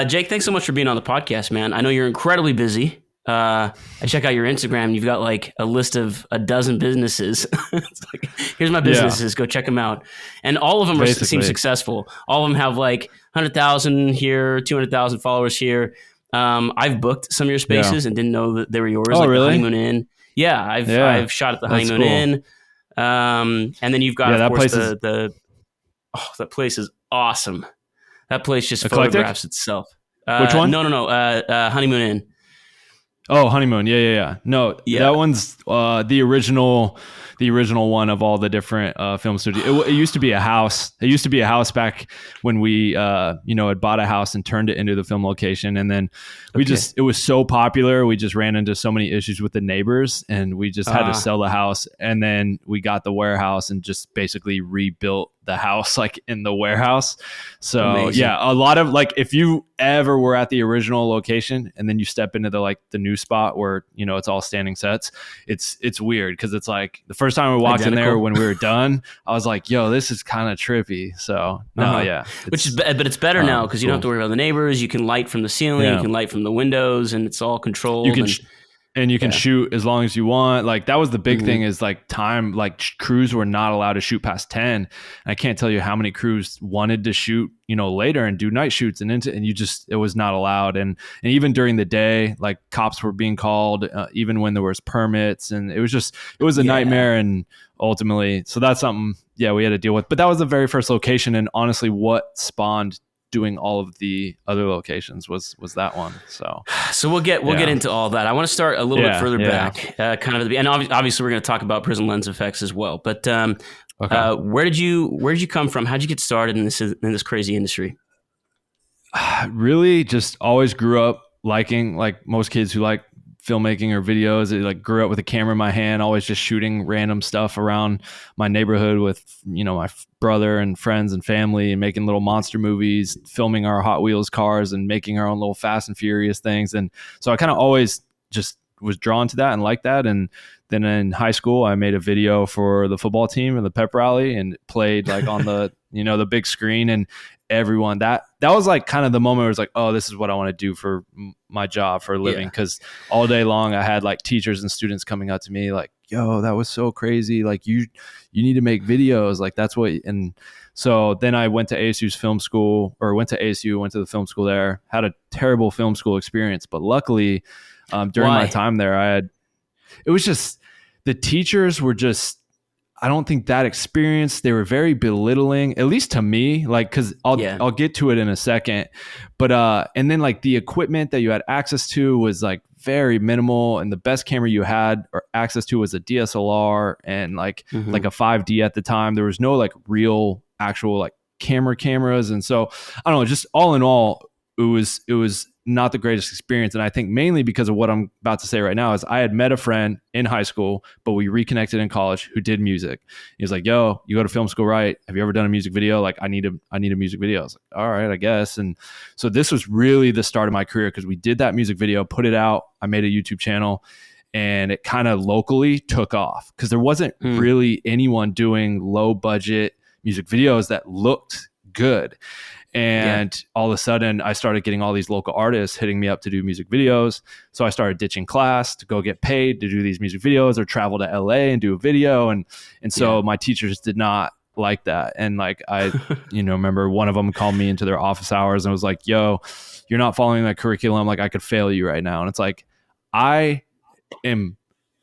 Jake, thanks so much for being on the podcast, man. I know you're incredibly busy. I check out your Instagram. You've got like a list of a dozen businesses. It's like, here's my Yeah, businesses. Go check them out. And all of them seem basically. successful. All of them have like 100,000 here, 200,000 followers here. I've booked some of your Yeah. spaces and didn't know that they were yours, Oh, like the really? Honeymoon Inn. Yeah, Yeah, I've shot at the that's Honeymoon cool. Inn. And then you've got, Yeah, of that course, place is that place is awesome. That place just eclectic. photographs itself. Which one? No. Honeymoon Inn. Oh, honeymoon. Yeah. No, Yeah. that one's the original one of all the different film studios. It used to be a house. It used to be a house back when we, had bought a house and turned it into the film location. And then Okay. it was so popular. We just ran into so many issues with the neighbors and we just had to sell the house. And then we got the warehouse and just basically rebuilt the house like in the warehouse. So Amazing. yeah, a lot of like, if you ever were at the original location and then you step into the new spot where, it's all standing sets, it's weird. Cause it's like the first time we walked in there when we were done, I was like, yo, this is kind of trippy. So no, yeah. But it's better now because you don't have to worry about the neighbors. You can light from the ceiling, you can light from the windows, and it's all controlled. You can shoot as long as you want. Like that was the big thing is like time, like crews were not allowed to shoot past 10. And I can't tell you how many crews wanted to shoot, later and do night shoots and it was not allowed. And even during the day, like cops were being called, even when there was permits, and it was a nightmare. And ultimately, so that's something, we had to deal with, but that was the very first location. And honestly, what spawned doing all of the other locations was that one. So we'll get into all that. I want to start a little bit further back, kind of, and obviously we're going to talk about Prism Lens effects as well. But where did you come from? How'd you get started in this crazy industry? Really, just always grew up liking, like most kids who like filmmaking or videos, I like grew up with a camera in my hand, always just shooting random stuff around my neighborhood with, my brother and friends and family, and making little monster movies, filming our Hot Wheels cars and making our own little Fast and Furious things. And so I kind of always just was drawn to that and liked that. And then in high school, I made a video for the football team and the pep rally and played like on the, the big screen, and everyone that was like kind of the moment where it was like, oh, this is what I want to do for my job for a living. Cause all day long I had like teachers and students coming up to me like, yo, that was so crazy. Like you need to make videos. Like that's what, and so then I went to ASU's film school, or went to the film school there, had a terrible film school experience. But luckily during my time there, it was just, the teachers were just, I don't think that experience, they were very belittling, at least to me, like, cause I'll get to it in a second, but, and then like the equipment that you had access to was like very minimal. And the best camera you had or access to was a DSLR and like a 5D at the time. There was no like real actual like cameras. And so I don't know, just all in all, it was not the greatest experience. And I think mainly because of what I'm about to say right now is I had met a friend in high school, but we reconnected in college, who did music. He was like, yo, you go to film school, right? Have you ever done a music video? Like I need a music video. I was like, all right, I guess. And so this was really the start of my career, because we did that music video, put it out. I made a YouTube channel, and it kind of locally took off because there wasn't really anyone doing low budget music videos that looked good. And all of a sudden I started getting all these local artists hitting me up to do music videos. So I started ditching class to go get paid to do these music videos or travel to LA and do a video. And so my teachers did not like that. And like, I, remember one of them called me into their office hours and was like, yo, you're not following that curriculum. Like I could fail you right now. And it's like, I am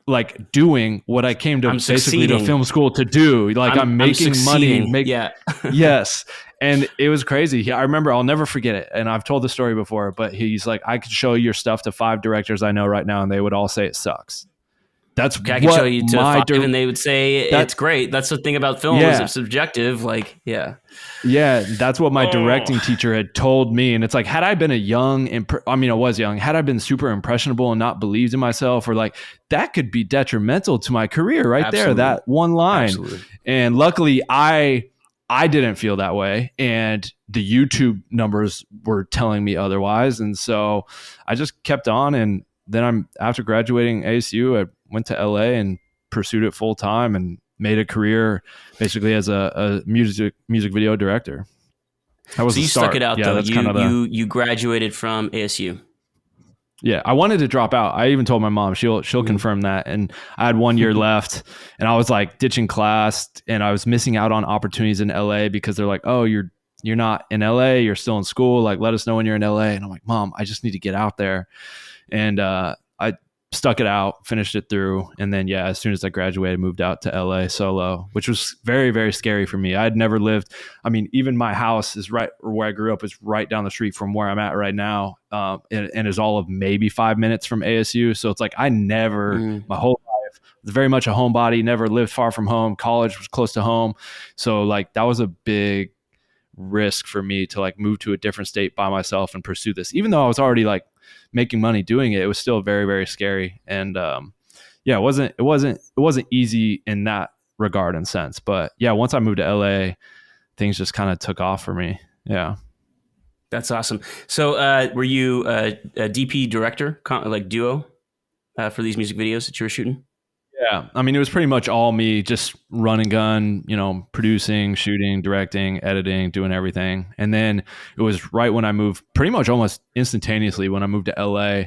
like doing what I came to basically to film school to do. Like I'm making money. Yes. And it was crazy. I remember, I'll never forget it. And I've told the story before, but he's like, I could show your stuff to 5 directors I know right now, and they would all say it sucks. That's I can show you to 5 and they would say it's great. That's the thing about film is it's subjective. Like, that's what my directing teacher had told me. And it's like, had I been I was young. Had I been super impressionable and not believed in myself, or like that could be detrimental to my career right there, that one line. Absolutely. And luckily I didn't feel that way, and the YouTube numbers were telling me otherwise. And so I just kept on. And then after graduating ASU, I went to LA and pursued it full time and made a career basically as a music video director. That was So the you start. stuck it out, Yeah, though. that's kind of the. You graduated from ASU. Yeah, I wanted to drop out. I even told my mom, she'll confirm that. And I had 1 year left, and I was like ditching class, and I was missing out on opportunities in LA because they're like, "Oh, you're not in LA, you're still in school. Like, let us know when you're in LA." And I'm like, "Mom, I just need to get out there." And I stuck it out, finished it through, and then as soon as I graduated, moved out to LA solo, which was very, very scary for me. I had never lived. I mean, even my house is right, or where I grew up is right down the street from where I'm at right now, and is all of maybe 5 minutes from ASU. So it's like I never, my whole life, was very much a homebody. Never lived far from home. College was close to home, so like that was a big risk for me to like move to a different state by myself and pursue this, even though I was already like making money doing it. It was still very, very scary. And it wasn't easy in that regard and sense. But once I moved to LA, things just kind of took off for me. Yeah. That's awesome. So were you a DP director, like duo, for these music videos that you were shooting? Yeah. I mean, it was pretty much all me, just run and gun, producing, shooting, directing, editing, doing everything. And then it was right when I moved, pretty much almost instantaneously when I moved to LA,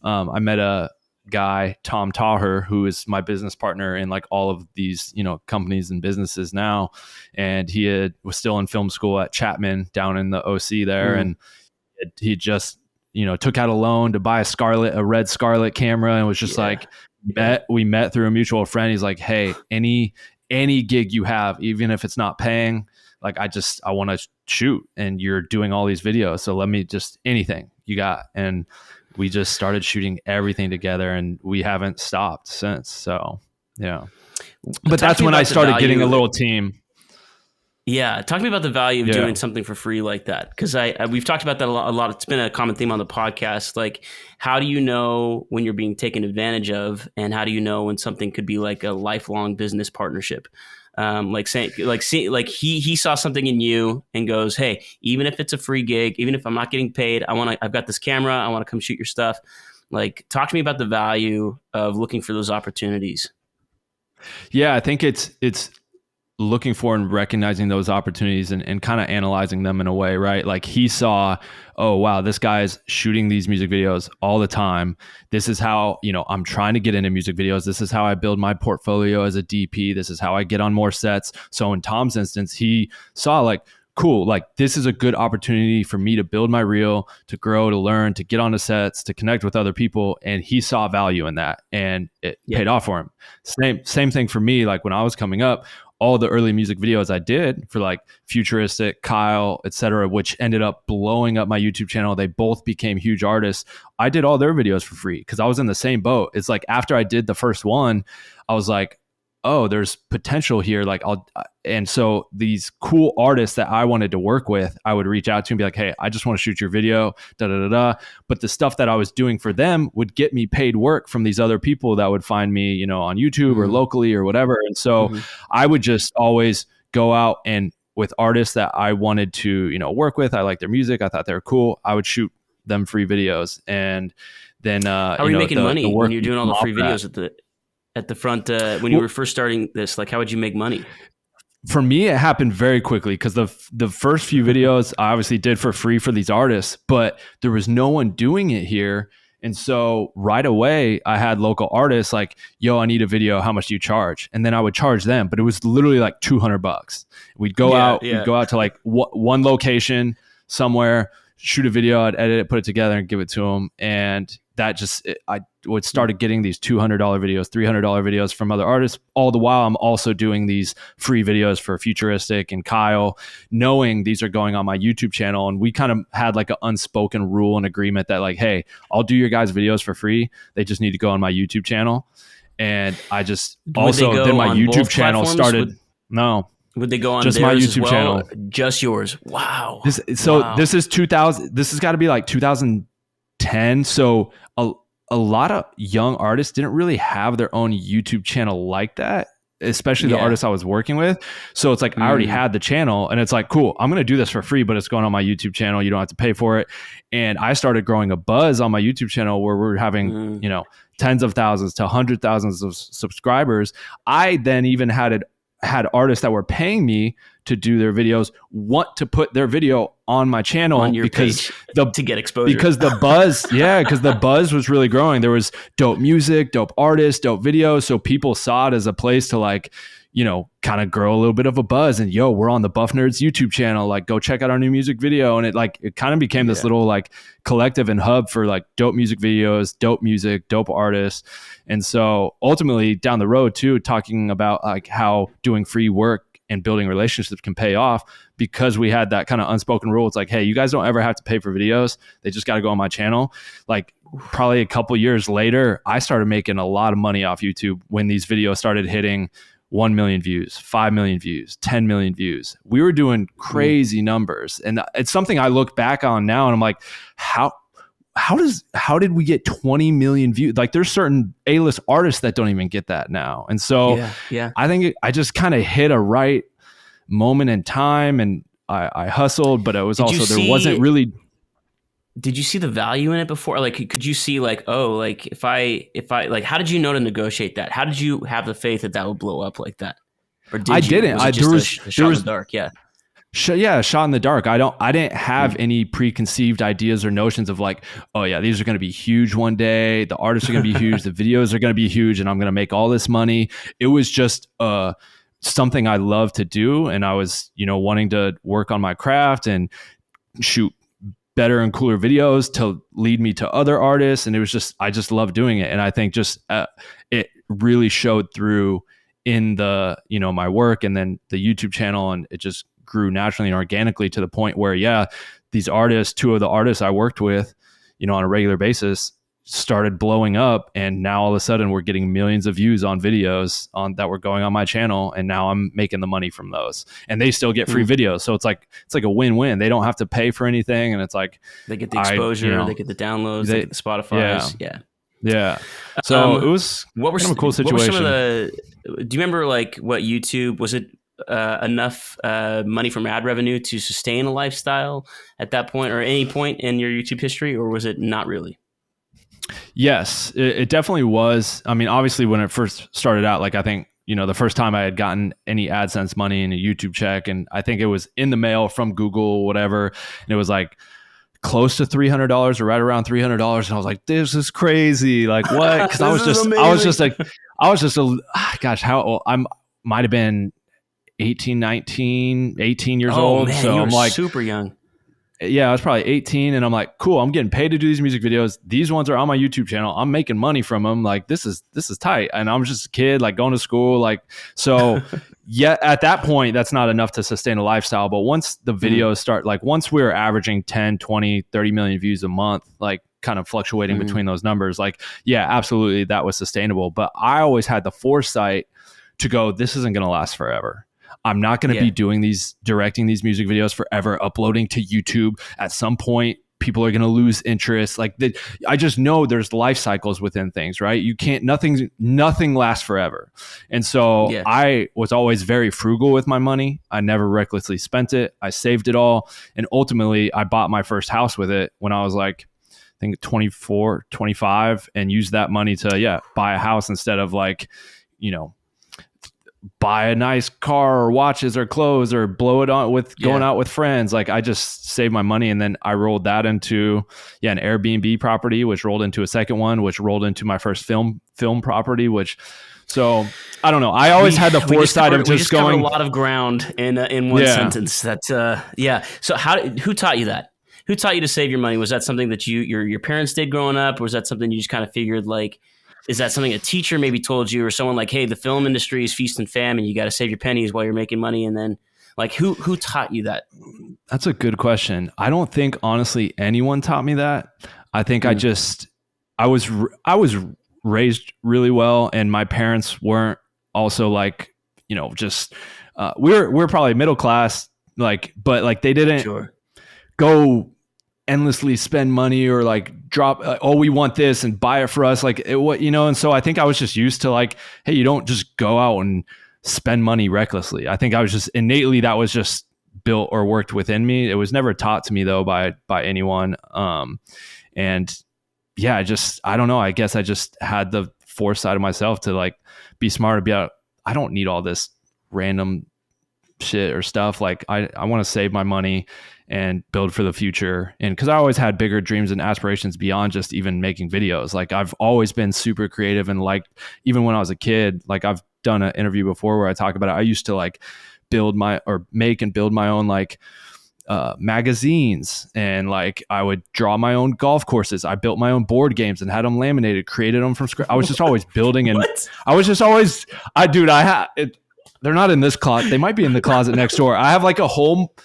I met a guy, Tom Taher, who is my business partner in like all of these, companies and businesses now. And was still in film school at Chapman down in the OC there. And he just, took out a loan to buy a red Scarlett camera, and was just we met through a mutual friend. He's like, "Hey, any gig you have, even if it's not paying, like I want to shoot, and you're doing all these videos. So let me just anything you got." And we just started shooting everything together, and we haven't stopped since. So yeah, but that's when I started getting a little team. Yeah, talk to me about the value of doing something for free like that, because we've talked about that a lot. It's been a common theme on the podcast. Like, how do you know when you're being taken advantage of, and how do you know when something could be like a lifelong business partnership? He saw something in you and goes, "Hey, even if it's a free gig, even if I'm not getting paid, I've got this camera. I want to come shoot your stuff." Like, talk to me about the value of looking for those opportunities. Yeah, I think it's looking for and recognizing those opportunities and kind of analyzing them in a way, right? Like he saw, oh, wow, this guy's shooting these music videos all the time. This is how, I'm trying to get into music videos. This is how I build my portfolio as a DP. This is how I get on more sets. So in Tom's instance, he saw like, cool, like this is a good opportunity for me to build my reel, to grow, to learn, to get onto sets, to connect with other people. And he saw value in that, and it paid off for him. Same thing for me. Like when I was coming up, all the early music videos I did for like Futuristic, Kyle, etc., which ended up blowing up my YouTube channel. They both became huge artists. I did all their videos for free because I was in the same boat. It's like after I did the first one, I was like, oh, there's potential here. Like and so these cool artists that I wanted to work with, I would reach out to and be like, hey, I just want to shoot your video, da da da da. But the stuff that I was doing for them would get me paid work from these other people that would find me, on YouTube or locally or whatever. And so I would just always go out and with artists that I wanted to, work with. I liked their music. I thought they were cool. I would shoot them free videos. And then, how are you making money when you're doing all the free videos at the front, when you were first starting this? Like, how would you make money? For me, it happened very quickly because the first few videos I obviously did for free for these artists, but there was no one doing it here. And so right away, I had local artists like, yo, I need a video. How much do you charge? And then I would charge them, but it was literally like $200. We'd go out to like one location somewhere, shoot a video, I'd edit it, put it together and give it to them. And that I would started getting these $200 videos, $300 videos from other artists. All the while, I'm also doing these free videos for Futuristic and Kyle, knowing these are going on my YouTube channel. And we kind of had like an unspoken rule and agreement that like, hey, I'll do your guys' videos for free. They just need to go on my YouTube channel. And I just then my YouTube channel started. Would they go on just my YouTube channel? Just yours. Wow. This is 2000. This has got to be like 2010. So a lot of young artists didn't really have their own YouTube channel like that, especially the artists I was working with. So it's like I already had the channel, and it's like, cool, I'm going to do this for free, but it's going on my YouTube channel. You don't have to pay for it. And I started growing a buzz on my YouTube channel where we're having, tens of thousands to 100,000s of subscribers. I then even had had artists that were paying me to do their videos want to put their video on my channel on your because page to get exposure. Because the buzz, because the buzz was really growing. There was dope music, dope artists, dope videos. So people saw it as a place to like, you know, kind of grow a little bit of a buzz. And we're on the Buff Nerds YouTube channel. Like, go check out our new music video. And it kind of became this little like collective and hub for like dope music videos, dope music, dope artists. And so ultimately down the road too, talking about like how doing free work and building relationships can pay off, because we had that kind of unspoken rule. It's like, hey, you guys don't ever have to pay for videos. They just got to go on my channel. Like probably a couple years later, I started making a lot of money off YouTube when these videos started hitting 1 million views, 5 million views, 10 million views. We were doing crazy numbers. And it's something I look back on now and I'm like, how did we get 20 million views? Like there's certain A-list artists that don't even get that now. And so I think I just kind of hit a right moment in time, and I hustled, but it was there wasn't really. Did you see the value in it before? Like, could you see like, oh, like if I like, how did you know to negotiate that? How did you have the faith that would blow up like that? Or did I didn't. There was a shot in the dark. Yeah. Shot in the dark. I didn't have any preconceived ideas or notions of like, oh yeah, these are going to be huge one day. The artists are going to be huge. The videos are going to be huge, and I'm going to make all this money. It was just something I love to do, and I was, you know, wanting to work on my craft and shoot better and cooler videos to lead me to other artists. And it was just, I just love doing it. And I think just it really showed through in the, you know, my work and then the YouTube channel, and it just grew naturally and organically to the point where, these artists, two of the artists I worked with, you know, on a regular basis started blowing up. And now all of a sudden we're getting millions of views on videos that were going on my channel. And now I'm making the money from those, and they still get free videos. So it's like a win-win. They don't have to pay for anything. And it's like, they get the exposure, they get the downloads, they get the Spotify's. Yeah. So it was what were kind of a cool situation. Do you remember like what YouTube, was it enough money from ad revenue to sustain a lifestyle at that point or any point in your YouTube history, or was it not really? Yes, it definitely was. I mean, obviously when it first started out, like I think, you know, the first time I had gotten any AdSense money in a YouTube check, and I think it was in the mail from Google, whatever. And it was like close to $300 or right around $300. And I was like, this is crazy. Like what? Cause I was just gosh, how old? I might've been 18, 19, 18 years old. Man, so you were I'm like super young. Yeah, I was probably 18, and I'm like, cool, I'm getting paid to do these music videos. These ones are on my YouTube channel. I'm making money from them. Like, this is tight. And I'm just a kid, like going to school. Like, so at that point, that's not enough to sustain a lifestyle. But once the videos start, like once we were averaging 10, 20, 30 million views a month, like kind of fluctuating between those numbers, like, yeah, absolutely, that was sustainable. But I always had the foresight to go, this isn't going to last forever. I'm not going to be directing these music videos forever, uploading to YouTube. At some point, people are going to lose interest. Like I just know there's life cycles within things, right? You can't, nothing lasts forever. And so I was always very frugal with my money. I never recklessly spent it. I saved it all. And ultimately I bought my first house with it when I was like, I think 24, 25, and used that money to, buy a house instead of like, you know, buy a nice car or watches or clothes or blow it on with going out with friends. Like I just saved my money, and then I rolled that into an Airbnb property, which rolled into a second one, which rolled into my first film property, so I don't know. I always had the foresight of just going a lot of ground in one sentence. That's So who taught you that? Who taught you to save your money? Was that something that your parents did growing up, or was that something you just kind of figured like? Is that something a teacher maybe told you, or someone like, hey, the film industry is feast and famine, you got to save your pennies while you're making money? And then like, who taught you that? That's a good question. I don't think honestly anyone taught me that. I think I was raised really well, and my parents weren't also like, you know, just, we're probably middle class, like, but like they didn't go endlessly spend money or like drop, we want this and buy it for us. Like and so I think I was just used to like, hey, you don't just go out and spend money recklessly. I think I was just innately, that was just built or worked within me. It was never taught to me though by anyone. And I don't know. I guess I just had the foresight of myself to like be smart about, I don't need all this random shit or stuff. Like I want to save my money and build for the future. And because I always had bigger dreams and aspirations beyond just even making videos. Like I've always been super creative, and like even when I was a kid, like I've done an interview before where I talk about it. I used to like make and build my own like magazines, and like I would draw my own golf courses. I built my own board games and had them laminated, created them from scratch. I was just always building, and I was just always they're not in this closet. They might be in the closet next door. I have like a whole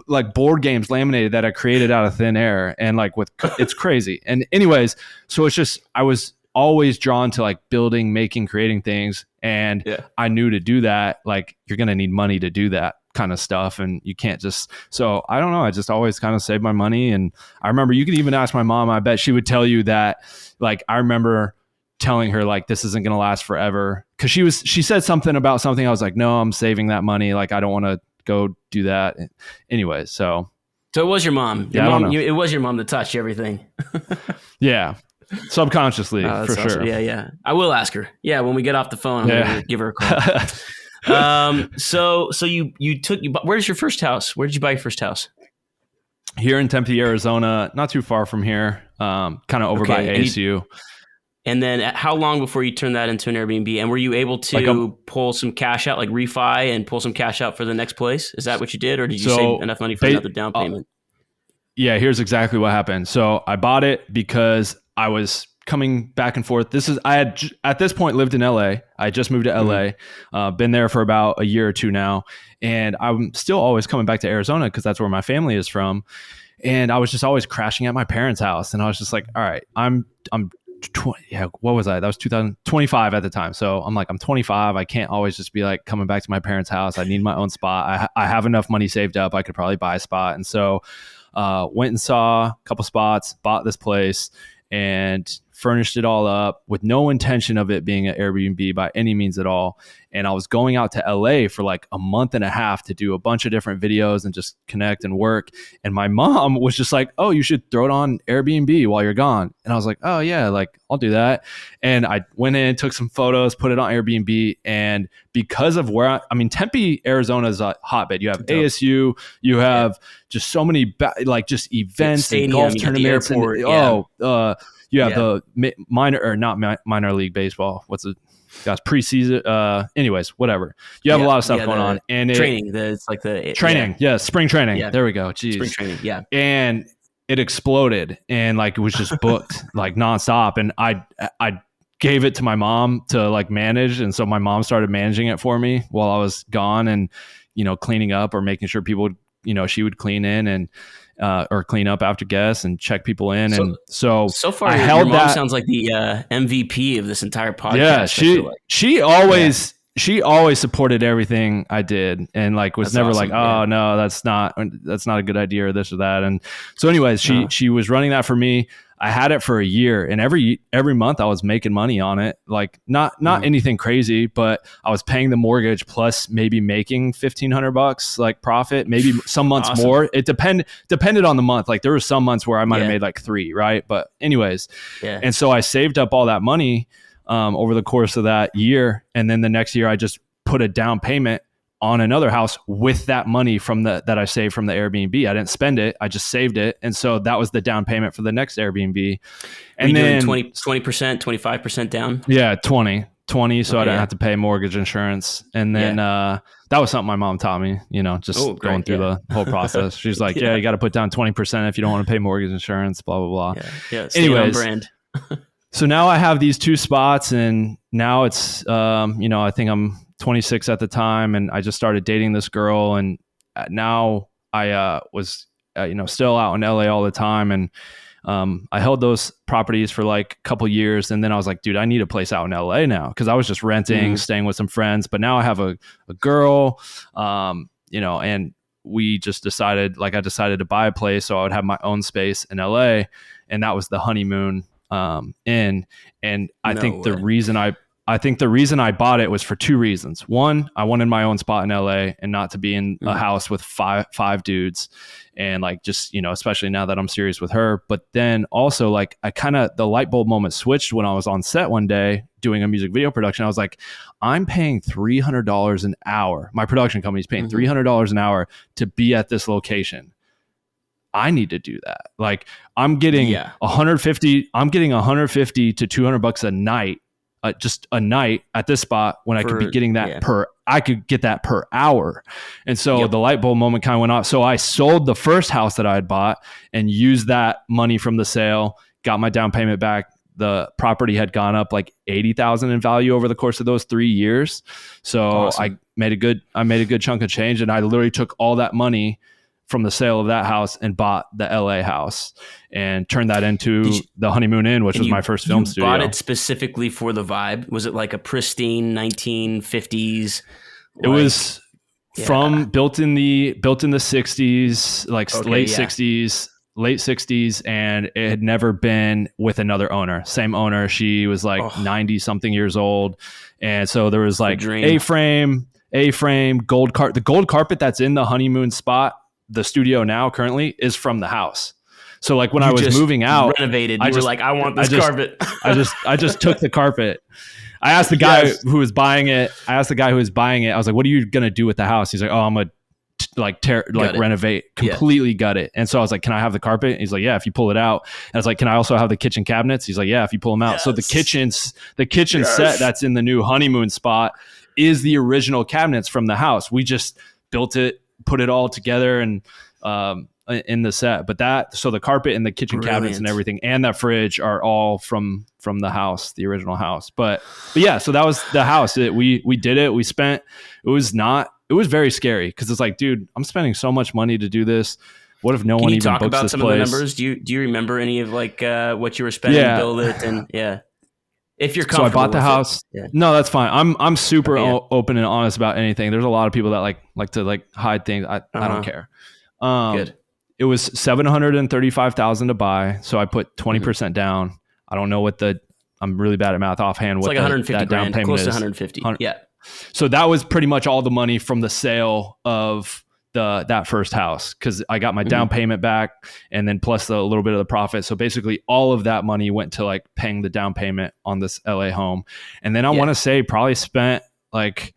like board games laminated that I created out of thin air, and like it's crazy. And anyways, so it's just, I was always drawn to like building, making, creating things. And I knew to do that, like you're going to need money to do that kind of stuff. And you can't just, so I don't know. I just always kind of saved my money. And I remember, you could even ask my mom, I bet she would tell you that, like, I remember telling her like, this isn't going to last forever. Cause she said something about something. I was like, no, I'm saving that money. Like, I don't want to go do that. Anyway. So it was your mom. It was your mom that taught you everything. Yeah. Subconsciously, for awesome. sure. Yeah. I will ask her. Yeah. When we get off the phone, I'm going to give her a call. So where's your first house? Where did you buy your first house? Here in Tempe, Arizona, not too far from here. Kind of over by ASU. And then how long before you turned that into an Airbnb? And were you able to pull some cash out, like refi and pull some cash out for the next place? Is that what you did? Or did you save enough money for another down payment? Yeah, here's exactly what happened. So I bought it because I was coming back and forth. I had at this point lived in LA. I just moved to LA, been there for about a year or two now. And I'm still always coming back to Arizona because that's where my family is from. And I was just always crashing at my parents' house. And I was just like, all right, I'm 20, what was I? That was 2025 at the time. So I'm like, I'm 25. I can't always just be like coming back to my parents' house. I need my own spot. I have enough money saved up. I could probably buy a spot. And so went and saw a couple spots, bought this place, and furnished it all up with no intention of it being an Airbnb by any means at all. And I was going out to LA for like a month and a half to do a bunch of different videos and just connect and work. And my mom was just like, oh, you should throw it on Airbnb while you're gone. And I was like, oh yeah, like I'll do that. And I went in, took some photos, put it on Airbnb. And because of where Tempe, Arizona is a hotbed. You have ASU, you have just so many just events stadium, and golf tournaments. You have the minor league baseball. That's preseason. Anyways, whatever. You have a lot of stuff going on, and training. It's like the training. Yeah, spring training. Yeah. There we go. Jeez. Spring training. Yeah. And it exploded, and like it was just booked like nonstop. And I gave it to my mom to like manage, and so my mom started managing it for me while I was gone, and cleaning up or making sure people, she would clean in and. Or clean up after guests and check people in. So far, your mom sounds like the MVP of this entire podcast. Yeah, she always supported everything I did, and like was never awesome. Like, oh no, that's not a good idea or this or that. And so, anyways, she was running that for me. I had it for a year, and every month I was making money on it. Like not anything crazy, but I was paying the mortgage plus maybe making $1,500 like profit, maybe some months more. It depended on the month. Like there were some months where I might have made like 3, right? But anyways, and so I saved up all that money over the course of that year, and then the next year I just put a down payment on another house with that money that I saved from the Airbnb. I didn't spend it. I just saved it. And so that was the down payment for the next Airbnb. And then 20%, 25% down. Yeah. 20. So I didn't have to pay mortgage insurance. And then, that was something my mom taught me, going through the whole process. She's like, you got to put down 20% if you don't want to pay mortgage insurance, blah, blah, blah. Yeah. Anyways, on brand. So now I have these 2 spots, and now it's, I think I'm 26 at the time, and I just started dating this girl, and now I was still out in LA all the time, and I held those properties for like a couple years, and then I was like, dude, I need a place out in LA now, because I was just renting, staying with some friends, but now I have a girl, and we just decided, I decided to buy a place so I would have my own space in LA, and that was the honeymoon inn. And I think the reason I bought it was for 2 reasons. One, I wanted my own spot in LA and not to be in a house with five dudes. And like, just, especially now that I'm serious with her. But then also like the light bulb moment switched when I was on set one day doing a music video production. I was like, I'm paying $300 an hour. My production company's paying $300 an hour to be at this location. I need to do that. Like I'm getting 150 to $200 a night, just a night at this spot when I could be getting that I could get that per hour. And so the light bulb moment kind of went off. So I sold the first house that I had bought and used that money from the sale, got my down payment back. The property had gone up like 80,000 in value over the course of those 3 years. So awesome. I made a good chunk of change, and I literally took all that money from the sale of that house and bought the LA house and turned that into the Honeymoon Inn, which was my first film studio. You bought it specifically for the vibe? Was it like a pristine 1950s? It was built in the 60s, like late 60s, and it had never been with another owner. Same owner. She was like 90 something years old. And so there was like A-frame, gold carpet. The gold carpet that's in the honeymoon spot, the studio now currently, is from the house. So like when I was moving out, renovated, you were like, I want this carpet. I just took the carpet. I asked the guy who was buying it. I was like, what are you going to do with the house? He's like, oh, I'm going to renovate, completely gut it. And so I was like, can I have the carpet? And he's like, yeah, if you pull it out. And I was like, can I also have the kitchen cabinets? He's like, yeah, if you pull them out. Yes. So the kitchen set that's in the new honeymoon spot is the original cabinets from the house. We just built it, put it all together and in the set. But so the carpet and the kitchen cabinets and everything and that fridge are all from the the original house. But yeah, so that was the house. We did it. It was very scary because it's like, dude, I'm spending so much money to do this. What if no one even books this place? Can you talk about some of the numbers? Do you remember any of like what you were spending to build it? And if you're comfortable. So I bought the house. No, that's fine. I'm super open and honest about anything. There's a lot of people that like to hide things. I don't care. Good. It was $735,000 to buy. So I put 20% down. I don't know I'm really bad at math offhand. It's like 150 grand, close to 150. Yeah. So that was pretty much all the money from the sale of that first house, because I got my down payment back and then plus a little bit of the profit. So basically all of that money went to like paying the down payment on this LA home. And then I want to say probably spent like,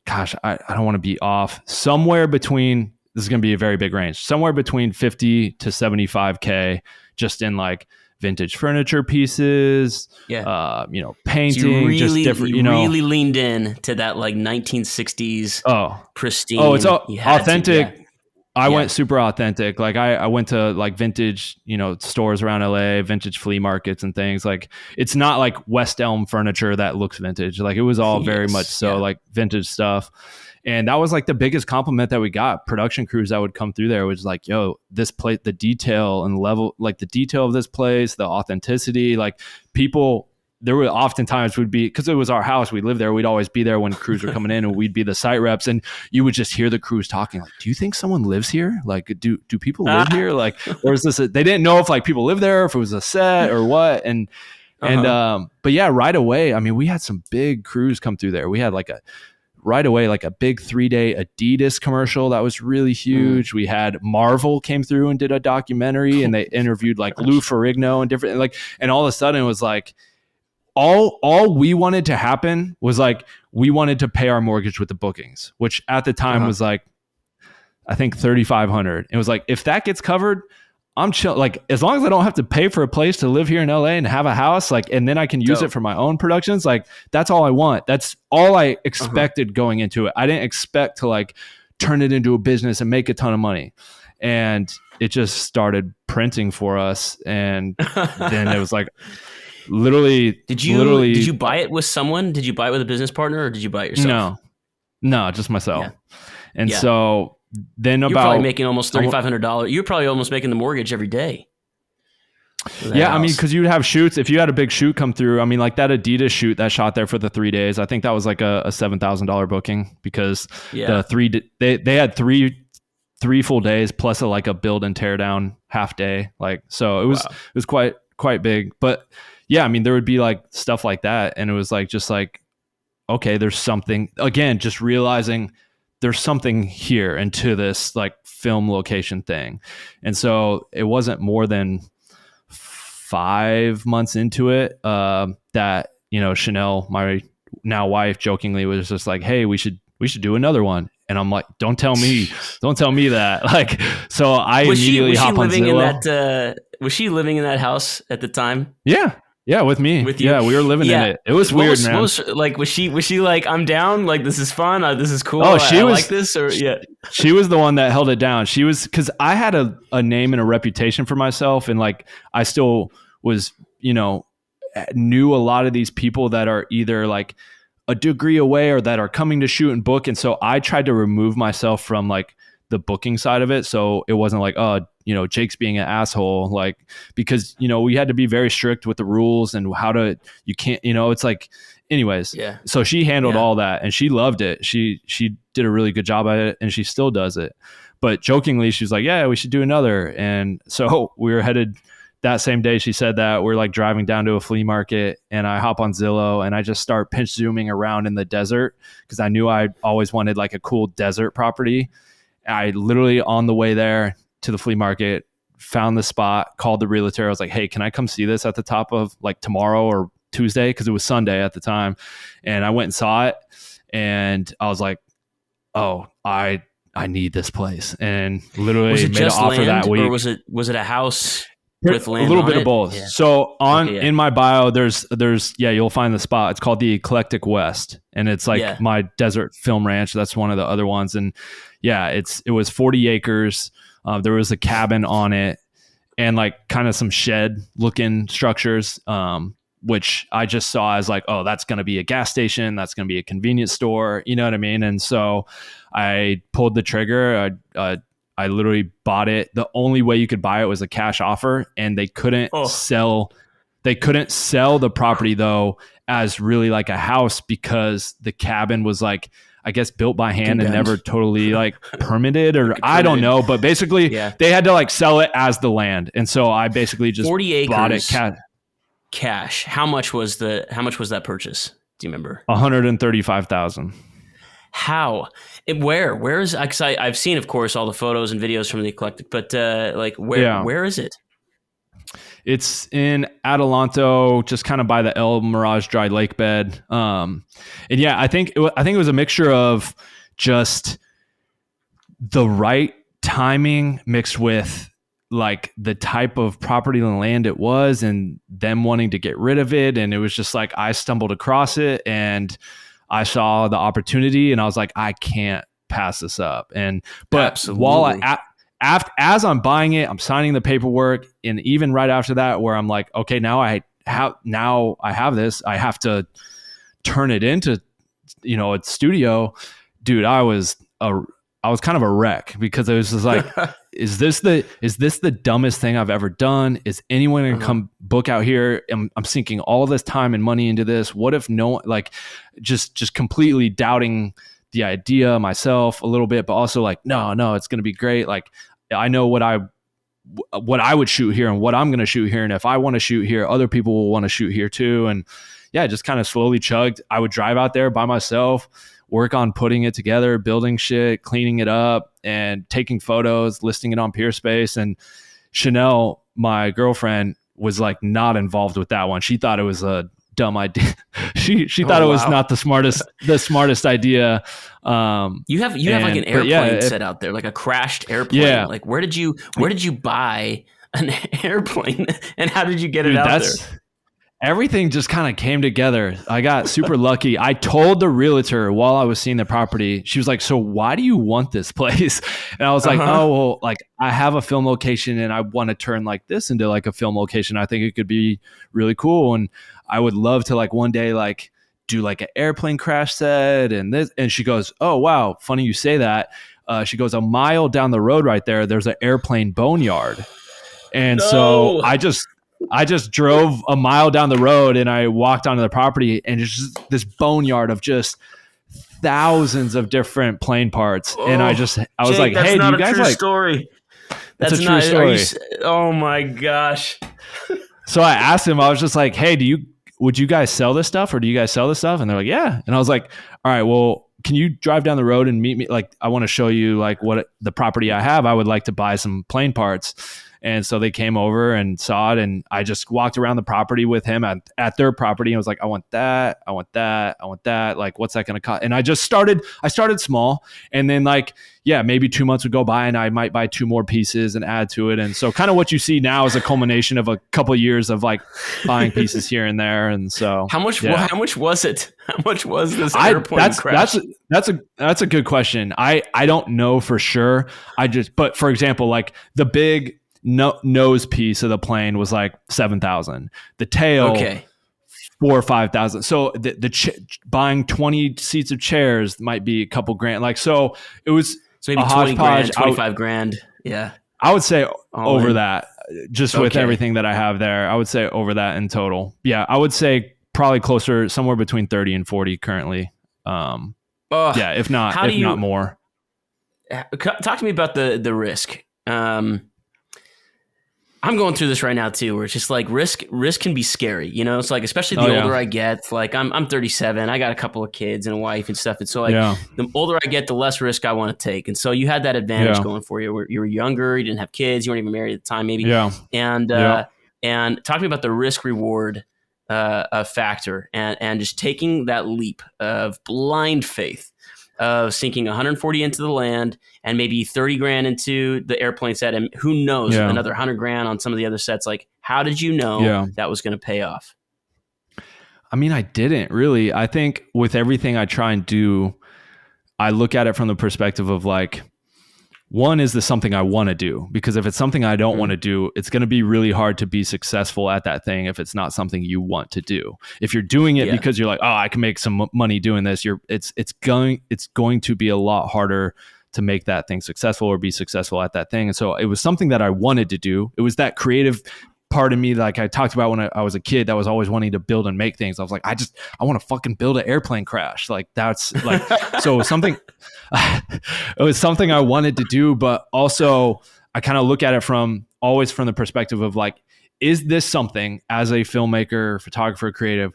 gosh, I don't want to be off, somewhere between, this is going to be a very big range, somewhere between 50 to 75K just in like vintage furniture pieces, painting, so just different, really leaned in to that like 1960s pristine. Oh, it's authentic. I went super authentic. Like I went to like vintage, stores around LA, vintage flea markets and things. Like it's not like West Elm furniture that looks vintage. Like it was all very much so like vintage stuff. And that was like the biggest compliment that we got. Production crews that would come through there was like, yo, this place, the detail and level, like the detail of this place, the authenticity, like people, there were oftentimes would be, because it was our house, we lived there, we'd always be there when crews were coming in and we'd be the site reps, and you would just hear the crews talking like, do you think someone lives here? Like, do people live here? Like, or is this, they didn't know if like people lived there, if it was a set or what. And but yeah, right away, I mean, we had some big crews come through there. We had like right away, like a big 3-day Adidas commercial that was really huge. We had Marvel came through and did a documentary, and they interviewed like Lou Ferrigno and different, like, and all of a sudden it was like, all we wanted to happen was like, we wanted to pay our mortgage with the bookings, which at the time was like, I think $3,500. It was like, if that gets covered, I'm chill. Like, as long as I don't have to pay for a place to live here in LA and have a house, like, and then I can use it for my own productions. Like, that's all I want. That's all I expected going into it. I didn't expect to like turn it into a business and make a ton of money. And it just started printing for us. And then it was like, literally. Did you buy it with someone? Did you buy it with a business partner, or did you buy it yourself? No, just myself. Yeah. And so then you're probably making almost $3,500. You're probably almost making the mortgage every day. Yeah, house. I mean, because you'd have shoots. If you had a big shoot come through, I mean, like that Adidas shoot that shot there for the 3 days, I think that was like a $7,000 booking, because they had three full days plus like a build and tear down half day. Like, so it was quite big. But yeah, I mean, there would be like stuff like that, and it was like, just like, okay, there's something, again, just realizing there's something here into this like film location thing. And so it wasn't more than 5 months into it, that, Chanel, my now wife, jokingly was just like, hey, we should do another one. And I'm like, don't tell me that. Like, so I immediately hop on Zillow. Was she living in that house at the time? Yeah. Yeah, with me. With you? Yeah, we were living in it. It was weird, man. Was she like, I'm down, like, this is fun, this is cool, oh, she I was, like this, or yeah? She was the one that held it down. She was, because I had a name and a reputation for myself, and like I still was, knew a lot of these people that are either like a degree away or that are coming to shoot and book, and so I tried to remove myself from like the booking side of it, so it wasn't like, Jake's being an asshole, like, because we had to be very strict with the rules and you can't, it's like, anyways. Yeah. So she handled all that, and she loved it. She did a really good job at it, and she still does it. But jokingly, she was like, yeah, we should do another. And so we were headed that same day. She said that we're like driving down to a flea market, and I hop on Zillow and I just start pinch zooming around in the desert, because I knew I always wanted like a cool desert property. I literally, on the way there to the flea market, found the spot, called the realtor. I was like, hey, can I come see this at the top of like tomorrow or Tuesday? Because it was Sunday at the time. And I went and saw it, and I was like, oh, I need this place. And literally made an offer that week. Or was it a house with land? A little bit of both. Yeah. So in my bio, there's you'll find the spot. It's called the Eclectic West, and it's like my desert film ranch. That's one of the other ones. And yeah, it was 40 acres. There was a cabin on it, and like kind of some shed looking structures, which I just saw as like, oh, that's going to be a gas station. That's going to be a convenience store. You know what I mean? And so I pulled the trigger. I literally bought it. The only way you could buy it was a cash offer, and they couldn't sell. They couldn't sell the property though as really like a house, because the cabin was like, I guess, built by hand and never totally like permitted, or I don't know, but basically they had to like sell it as the land. And so I basically just 40 acres bought it cash. How much was that purchase? Do you remember? $135,000. How? Where is? Because I've seen, of course, all the photos and videos from the Eclectic, but where is it? It's in Adelanto, just kind of by the El Mirage dry lake bed. And yeah, I think it was a mixture of just the right timing mixed with like the type of property and land it was, and them wanting to get rid of it. And it was just like, I stumbled across it and I saw the opportunity, and I was like, I can't pass this up. But absolutely, while as I'm buying it, I'm signing the paperwork, and even right after that, where I'm like, okay, now I have this, I have to turn it into, a studio. Dude, I was kind of a wreck, because it was just like, is this the dumbest thing I've ever done? Is anyone gonna come book out here? I'm sinking all this time and money into this. What if no, like, just completely doubting the idea myself a little bit, but also like, no, it's going to be great. Like, I know what I would shoot here and what I'm going to shoot here. And if I want to shoot here, other people will want to shoot here too. And yeah, just kind of slowly chugged. I would drive out there by myself, work on putting it together, building shit, cleaning it up, and taking photos, listing it on Peerspace. And Chanel, my girlfriend, was like not involved with that one. She thought it was a dumb idea. she thought it was not the smartest idea. You have like an airplane set out there, like a crashed airplane. Yeah. Like where did you buy an airplane, and how did you get it out there? Everything just kind of came together. I got super lucky. I told the realtor while I was seeing the property, she was like, so why do you want this place? And I was like, oh, well, like I have a film location and I want to turn like this into like a film location. I think it could be really cool. And I would love to like one day, like do like an airplane crash set and this. And she goes, oh, wow. Funny you say that. She goes, a mile down the road right there's an airplane boneyard. And so I just drove a mile down the road and I walked onto the property, and it's just this boneyard of just thousands of different plane parts. And I was Jake, like, hey, do you guys like story? That's a true story. Oh my gosh. So I asked him, I was just like, hey, would you guys sell this stuff, or do you guys sell this stuff? And they're like, yeah. And I was like, all right, well, can you drive down the road and meet me? Like, I want to show you like what the property I have. I would like to buy some plane parts. And so they came over and saw it, and I just walked around the property with him at their property, and was like, I want that, I want that, I want that. Like, what's that going to cost? And I started small, and then like, yeah, maybe 2 months would go by and I might buy 2 more pieces and add to it. And so kind of what you see now is a culmination of a couple of years of like buying pieces here and there. And so how much was it? How much was this airplane crash? That's a good question. I don't know for sure. But for example, like the big nose piece of the plane was like $7,000. The tail, okay, 4,000 or 5,000. So buying 20 seats of chairs might be a couple grand. Like, so it was maybe 20 grand, 25 grand. Yeah. I would say over that, just with everything that I have there. I would say over that in total. Yeah, I would say probably closer, somewhere between 30 and 40 currently. Yeah, if not more. Talk to me about the risk. I'm going through this right now too, where it's just like risk can be scary. You know, it's like, especially the older I get. Like I'm 37, I got a couple of kids and a wife and stuff. And so like the older I get, the less risk I want to take. And so you had that advantage going for you. Where you were younger, you didn't have kids, you weren't even married at the time, maybe. Yeah. And talk to me about the risk reward factor and just taking that leap of blind faith of sinking 140 into the land and maybe 30 grand into the airplane set, and who knows, another 100 grand on some of the other sets. Like, how did you know that was going to pay off? I mean, I didn't really. I think with everything I try and do, I look at it from the perspective of like, one, is this something I want to do? Because if it's something I don't want to do, it's going to be really hard to be successful at that thing if it's not something you want to do. If you're doing it because you're like, oh, I can make some money doing this, it's going to be a lot harder to make that thing successful or be successful at that thing. And so it was something that I wanted to do. It was that creative part of me, like I talked about when I was a kid, that was always wanting to build and make things. I was like, I want to fucking build an airplane crash. Like that's like, so something, it was something I wanted to do, but also I kind of look at it always from the perspective of like, is this something as a filmmaker, photographer, creative,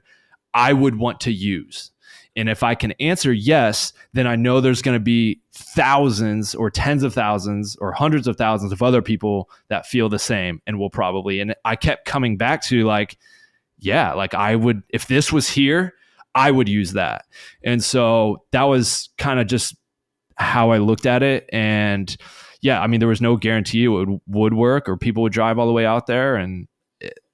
I would want to use? And if I can answer yes, then I know there's going to be thousands or tens of thousands or hundreds of thousands of other people that feel the same and will probably. And I kept coming back to like, yeah, like I would, if this was here, I would use that. And so that was kind of just how I looked at it. And yeah, I mean, there was no guarantee it would work or people would drive all the way out there,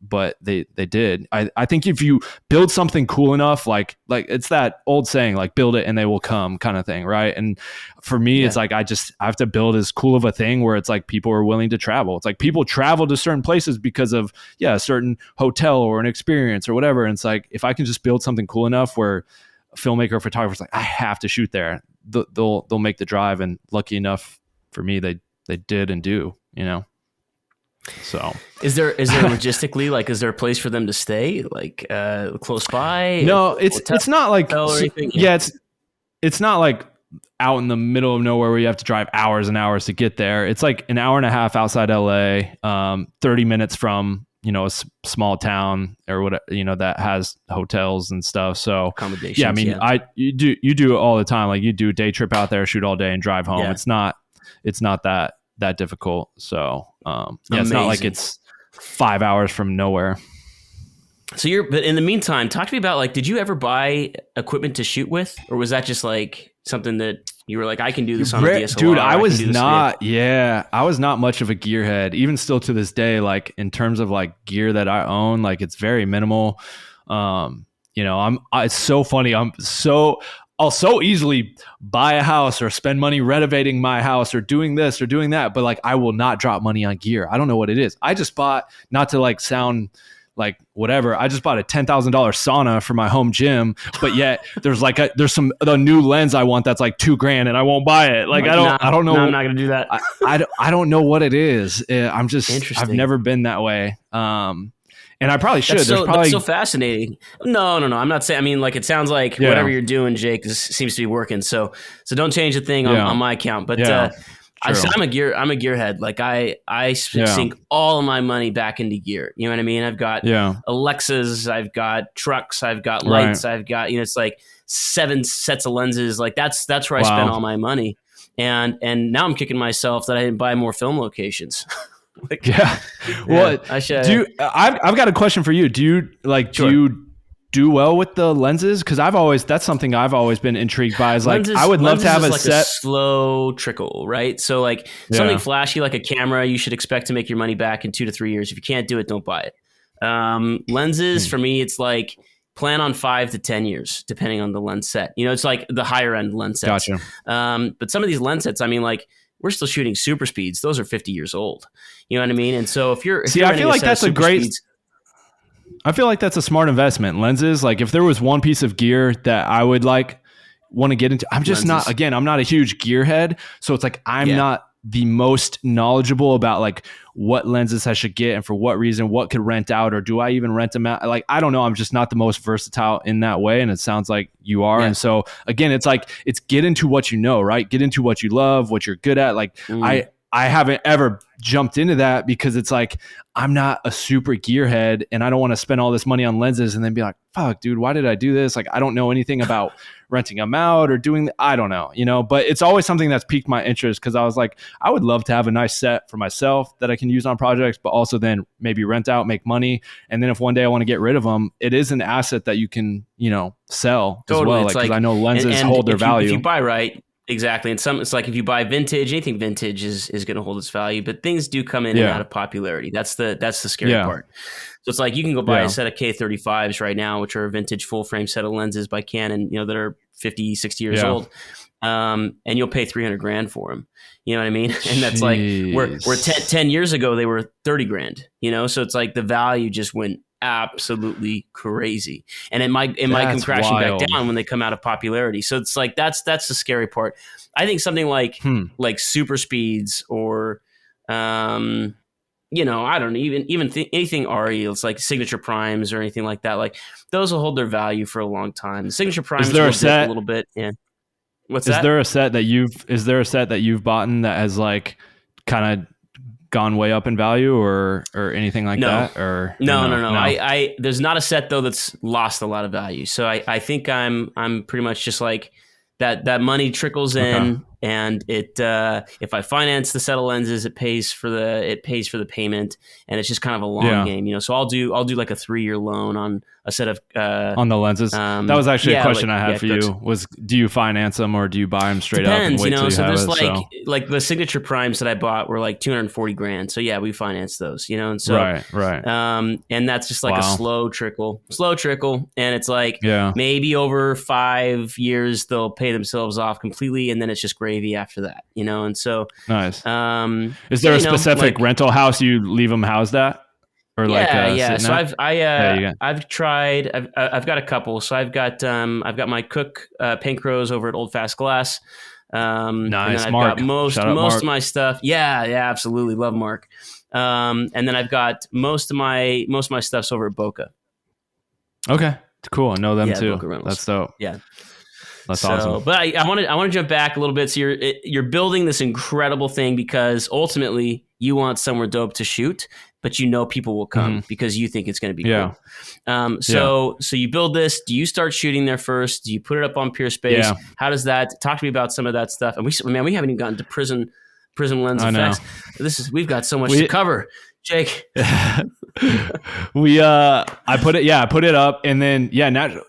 but they did. I think if you build something cool enough, like it's that old saying, like build it and they will come kind of thing, right? And for me, it's like I have to build as cool of a thing where it's like people are willing to travel. It's like people travel to certain places because of a certain hotel or an experience or whatever. And it's like if I can just build something cool enough where a filmmaker or photographer's like, I have to shoot there, they'll make the drive. And lucky enough for me, they did and do, you know. So is there logistically, like, is there a place for them to stay, like close by? No, it's not like it's not like out in the middle of nowhere where you have to drive hours and hours to get there. It's like an hour and a half outside LA, 30 minutes from, you know, a small town or whatever, you know, that has hotels and stuff. So accommodations. Yeah, I mean, you do it all the time. Like you do a day trip out there, shoot all day and drive home. It's not that difficult. So it's not like it's 5 hours from nowhere. So but in the meantime, talk to me about, like, did you ever buy equipment to shoot with, or was that just like something that you were like, I can do this on a DSLR? Dude, I was not much of a gearhead, even still to this day. Like in terms of like gear that I own, like it's very minimal. You know, it's so funny. I'll so easily buy a house or spend money renovating my house or doing this or doing that, but like I will not drop money on gear. I don't know what it is. I just bought, not to like sound like whatever, I just bought a $10,000 sauna for my home gym, but yet there's the new lens I want that's like $2,000 and I won't buy it. Like I don't know. No, I'm not gonna do that. I don't know what it is. I've never been that way. And I probably should. That's so fascinating. No. I'm not saying. I mean, like, it sounds like whatever you're doing, Jake, seems to be working. So don't change a thing on my account. But I'm a gearhead. Like I sink all of my money back into gear. You know what I mean? I've got Alexas, I've got trucks, I've got lights, I've got, you know, it's like 7 sets of lenses. Like that's where I spend all my money. And now I'm kicking myself that I didn't buy more film locations. Like, Yeah. yeah, Well, I should. I've got a question for you. Do Sure. you do well with the lenses? Cause that's something I've always been intrigued by, is like, I would love to have Lenses a is like a set. slow trickle, right? So like something Yeah. flashy like a camera, you should expect to make your money back in 2 to 3 years. If you can't do it, don't buy it. Lenses Hmm. for me, it's like plan on 5 to 10 years, depending on the lens set. It's like the higher end lens sets. Gotcha. But some of these lens sets, I mean, like we're still shooting super speeds. Those are 50 years old. You know what I mean? And so if you're I renting feel a like set of super speeds, I feel like that's a smart investment. Lenses, like if there was one piece of gear that I would like want to get into, I'm just not, lenses, again, I'm not a huge gearhead. So it's like, I'm yeah. not the most knowledgeable about like what lenses I should get and for what reason, what could rent out, or do I even rent them out? Like, I don't know. I'm just not the most versatile in that way. And it sounds like you are. Yeah. And so again, it's like, it's get into what you know, right? Get into what you love, what you're good at. Like I haven't ever jumped into that because it's like, I'm not a super gearhead and I don't want to spend all this money on lenses and then be like, fuck, dude, why did I do this? Like, I don't know anything about renting them out or doing, I don't know, but it's always something that's piqued my interest because I was like, I would love to have a nice set for myself that I can use on projects, but also then maybe rent out, make money. And then if one day I want to get rid of them, it is an asset that you can, sell Totally. as well. It's Like, because I know lenses and hold their value. If you buy right, exactly. And it's like if you buy vintage, anything vintage is going to hold its value, but things do come in and out of popularity. That's the scary part. So it's like you can go buy a set of K35s right now, which are a vintage full frame set of lenses by Canon, that are 50, 60 years old. And you'll pay $300,000 for them. You know what I mean? And that's like where 10 years ago, they were $30,000, so it's like the value just went absolutely crazy. And it might come crashing back down when they come out of popularity. So it's like, that's the scary part. I think something like super speeds or, I don't know, even anything RE, it's like signature primes or anything like that. Like those will hold their value for a long time. The signature primes will dip a little bit. Yeah. What's that? Is there a set that you've bought that has like kind of gone way up in value or anything like that? Or no. I there's not a set though that's lost a lot of value. So I think I'm pretty much just like that money trickles in, and it if I finance the set of lenses, it pays for the payment, and it's just kind of a long game, So I'll do like a 3-year loan on a set of on the lenses. That was actually a question I had for you. Was do you finance them or do you buy them straight up and wait till you so have there's it? Like the signature primes that I bought were like $240,000. So yeah, we financed those, and so right. And that's just like a slow trickle, and it's like maybe over 5 years they'll pay themselves off completely, and then it's just gravy after that, and so nice. Is there a specific rental house you leave them housed at? Or So I've tried. I've got a couple. So I've got my Cook Paint Crows over at Old Fast Glass. Nice, and then I've Mark. got most of my stuff. Yeah, absolutely love Mark. And then I've got most of my stuff's over at Boca. Okay, cool. I know them too. That's dope. Yeah. That's awesome. But I want to jump back a little bit. So you're building this incredible thing because ultimately you want somewhere dope to shoot, but people will come because you think it's going to be cool. So you build this. Do you start shooting there first? Do you put it up on Peerspace? Yeah. How does that? Talk to me about some of that stuff. And we haven't even gotten to Prism Lens effects. We've got so much to cover. Jake. I put it up, and then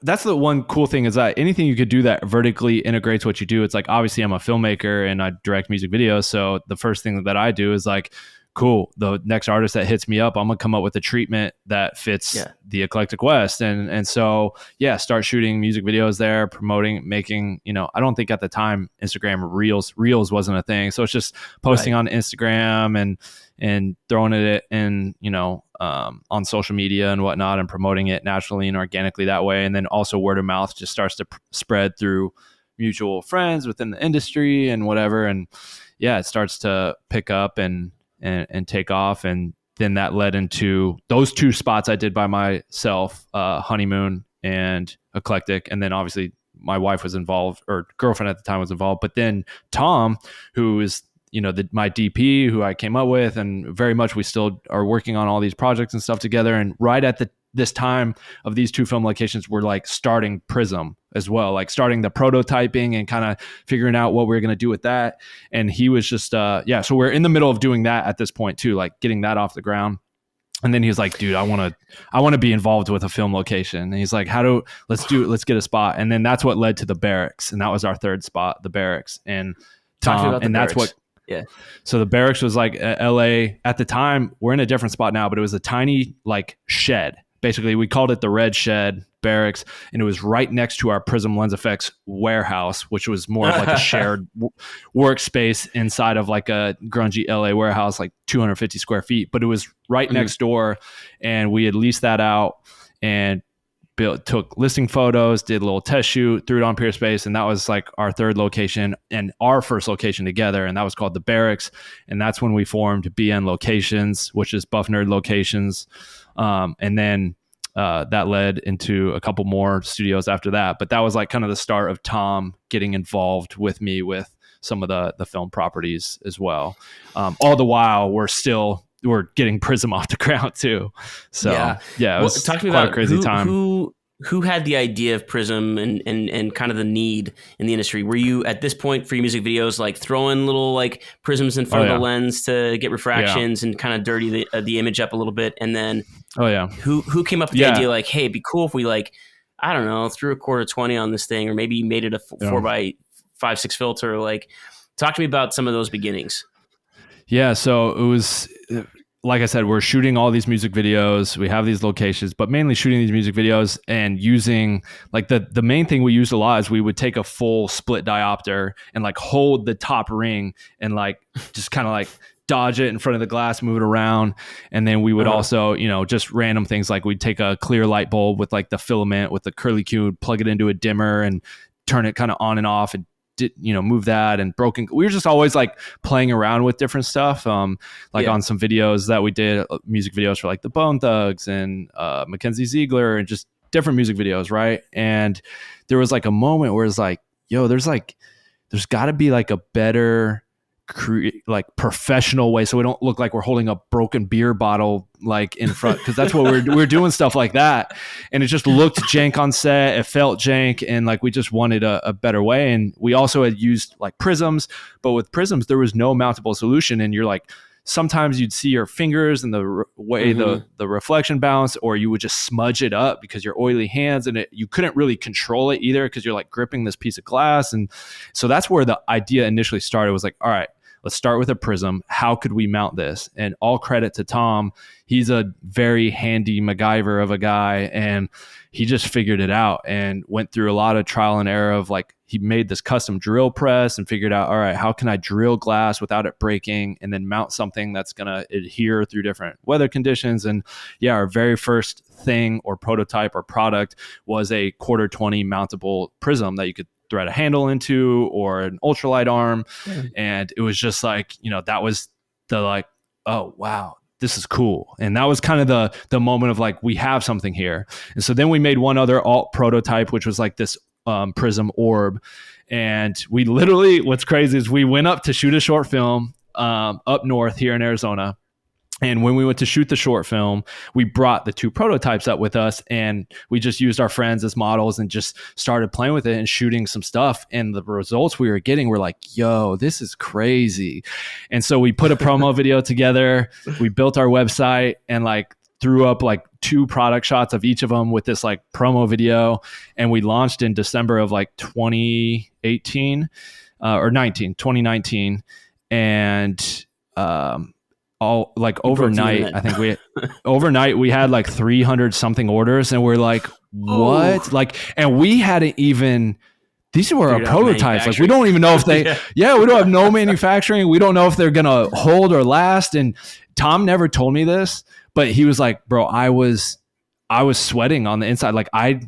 that's the one cool thing is that anything you could do that vertically integrates what you do. It's like, obviously I'm a filmmaker and I direct music videos, so the first thing that I do is like, cool, the next artist that hits me up, I'm gonna come up with a treatment that fits the Eclectic West, and so start shooting music videos there, promoting, making, I don't think at the time Instagram reels wasn't a thing, so it's just posting on Instagram and throwing it in, on social media and whatnot, and promoting it naturally and organically that way, and then also word of mouth just starts to spread through mutual friends within the industry and whatever, and it starts to pick up and take off. And then that led into those 2 spots I did by myself, Honeymoon and Eclectic. And then obviously my wife was involved, or girlfriend at the time was involved. But then Tom, who is, my DP who I came up with, and very much we still are working on all these projects and stuff together. And right at this time of these 2 film locations, we're like starting Prism as well, like starting the prototyping and kind of figuring out what we're going to do with that. And he was just, so we're in the middle of doing that at this point too, like getting that off the ground. And then he was like, dude, I want to be involved with a film location. And he's like, let's get a spot. And then that's what led to the Barracks. And that was our 3rd spot, the Barracks. And Talking about the and Barracks. That's what, yeah. So the Barracks was like LA at the time. We're in a different spot now, but it was a tiny like shed. Basically, we called it the Red Shed Barracks, and it was right next to our Prism Lens Effects warehouse, which was more of like a shared workspace inside of like a grungy LA warehouse, like 250 square feet. But it was right next door, and we had leased that out and took listing photos, did a little test shoot, threw it on Peerspace, and that was like our 3rd location and our first location together, and that was called the Barracks. And that's when we formed BN Locations, which is Buff Nerd Locations. And then that led into a couple more studios after that. But that was like kind of the start of Tom getting involved with me with some of the film properties as well. All the while, we're getting Prism off the ground too. So it was talk to me quite about a crazy time. Who had the idea of Prism and kind of the need in the industry? Were you at this point for your music videos like throwing little like prisms in front of the lens to get refractions and kind of dirty the image up a little bit? And then who came up with the idea like, hey, it'd be cool if we like, I don't know, threw a quarter 20 on this thing, or maybe made it a 4x5.6 filter? Like, talk to me about some of those beginnings. Yeah, so it was, like I said, we're shooting all these music videos. We have these locations, but mainly shooting these music videos and using like the main thing we used a lot is we would take a full split diopter and like hold the top ring and like just kind of like dodge it in front of the glass, move it around. And then we would also, just random things like we'd take a clear light bulb with like the filament with the curly Q, plug it into a dimmer and turn it kind of on and off and move that. And we were just always like playing around with different stuff. On some videos that we did, music videos for like the Bone Thugs and Mackenzie Ziegler and just different music videos. Right. And there was like a moment where it's like, yo, there's gotta be like a better like professional way so we don't look like we're holding a broken beer bottle like in front, because that's what we're doing stuff like that, and it just looked jank on set, it felt jank, and like we just wanted a better way. And we also had used like prisms, but with prisms there was no mountable solution, and you're like sometimes you'd see your fingers and the way the reflection bounced, or you would just smudge it up because your oily hands, and you couldn't really control it either because you're like gripping this piece of glass. And so that's where the idea initially started, was like, all right, let's start with a prism. How could we mount this? And all credit to Tom. He's a very handy MacGyver of a guy, and he just figured it out and went through a lot of trial and error of like, he made this custom drill press and figured out, all right, how can I drill glass without it breaking and then mount something that's going to adhere through different weather conditions. And yeah, our very first thing or prototype or product was a quarter 20 mountable prism that you could thread a handle into or an ultralight arm. And it was just like, that was the like, oh, wow, this is cool. And that was kind of the moment of like, we have something here. And so then we made one other alt prototype, which was like this prism orb. And we literally, what's crazy is we went up to shoot a short film up north here in Arizona. And when we went to shoot the short film, we brought the 2 prototypes up with us, and we just used our friends as models and just started playing with it and shooting some stuff. And the results we were getting were like, yo, this is crazy. And so we put a promo video together. We built our website and like threw up like 2 product shots of each of them with this like promo video. And we launched in December of like 2018 or 2019. And, all like overnight, I think we had like 300 something orders, and we're like, what? Like, and we hadn't even, these were our prototypes. Like, we don't even know if they, we don't have no manufacturing. We don't know if they're going to hold or last. And Tom never told me this, but he was like, bro, I was sweating on the inside. Like I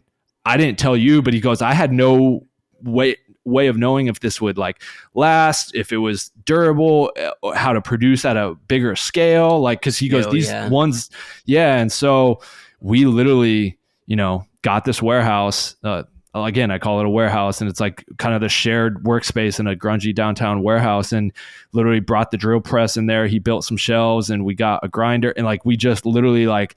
didn't tell you, but he goes, I had no way of knowing if this would like last, if it was durable, how to produce at a bigger scale, like, because he goes, ones. And so we literally got this warehouse, again, I call it a warehouse, and it's like kind of the shared workspace in a grungy downtown warehouse, and literally brought the drill press in there. He built some shelves, and we got a grinder, and like we just literally like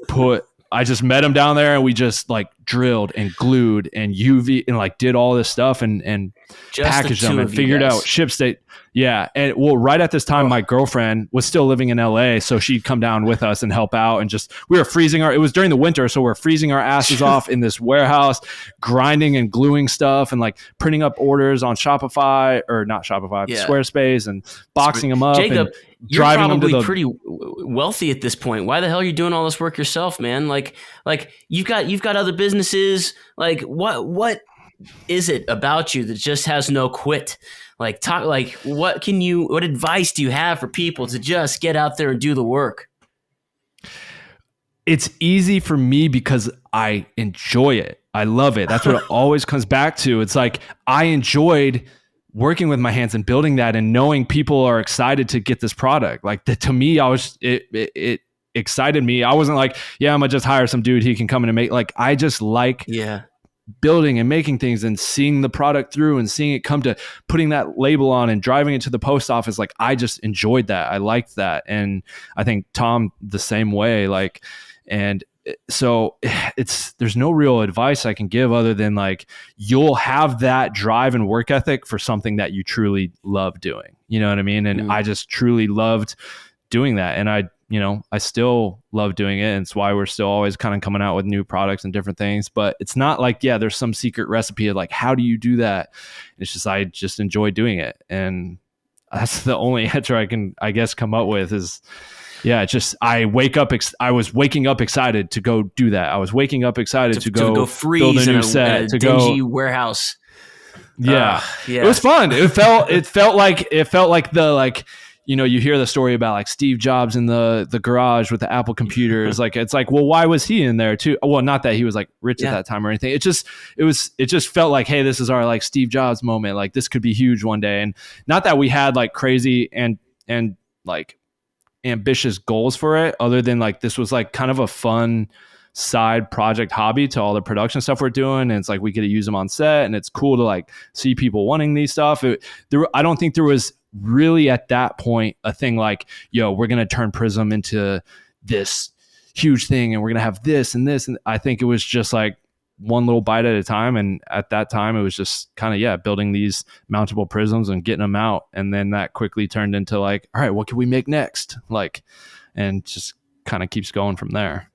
put I just met him down there, and we just like drilled and glued and UV and like did all this stuff and just packaged them and figured out ship state. Yeah. And well, right at this time, my girlfriend was still living in LA. So she'd come down with us and help out. And just, we were freezing it was during the winter. So we're freezing our asses off in this warehouse, grinding and gluing stuff and like printing up orders on Shopify or not Shopify, Squarespace, and boxing them up. Jacob, and you're probably pretty wealthy at this point. Why the hell are you doing all this work yourself, man? Like you've got other businesses. Like what is it about you that just has no quit? Like what advice do you have for people to just get out there and do the work? It's easy for me because I enjoy it. I love it. That's what it always comes back to. It's like I enjoyed working with my hands and building that and knowing people are excited to get this product. Like to me, it excited me. I wasn't like, yeah, I'm gonna just hire some dude. He can come in and make, like, I just like building and making things and seeing the product through and seeing it come to putting that label on and driving it to the post office. Like I just enjoyed that. I liked that. And I think Tom the same way, like, and so there's no real advice I can give other than like, you'll have that drive and work ethic for something that you truly love doing. You know what I mean? And I just truly loved doing that. And I still love doing it. And it's why we're still always kind of coming out with new products and different things. But it's not like, there's some secret recipe of like, how do you do that? It's just, I just enjoy doing it. And that's the only answer I can, I guess, come up with is, it's just, I was waking up excited to go do that. I was waking up excited to go freeze build a new in set, a to dingy go warehouse. Yeah. It was fun. It felt like the, like, you hear the story about like Steve Jobs in the garage with the Apple computers. Like, it's like, well, why was he in there too? Well, not that he was like rich at that time or anything. It just felt like, hey, this is our like Steve Jobs moment. Like this could be huge one day. And not that we had like crazy and like ambitious goals for it, other than like, this was like kind of a fun side project hobby to all the production stuff we're doing. And it's like, we get to use them on set and it's cool to like see people wanting these stuff. I don't think there was really at that point a thing like, we're going to turn Prism into this huge thing and we're going to have this and this. And I think it was just like one little bite at a time. And at that time it was just kind of, building these mountable prisms and getting them out. And then that quickly turned into like, all right, what can we make next? Like, and just kind of keeps going from there.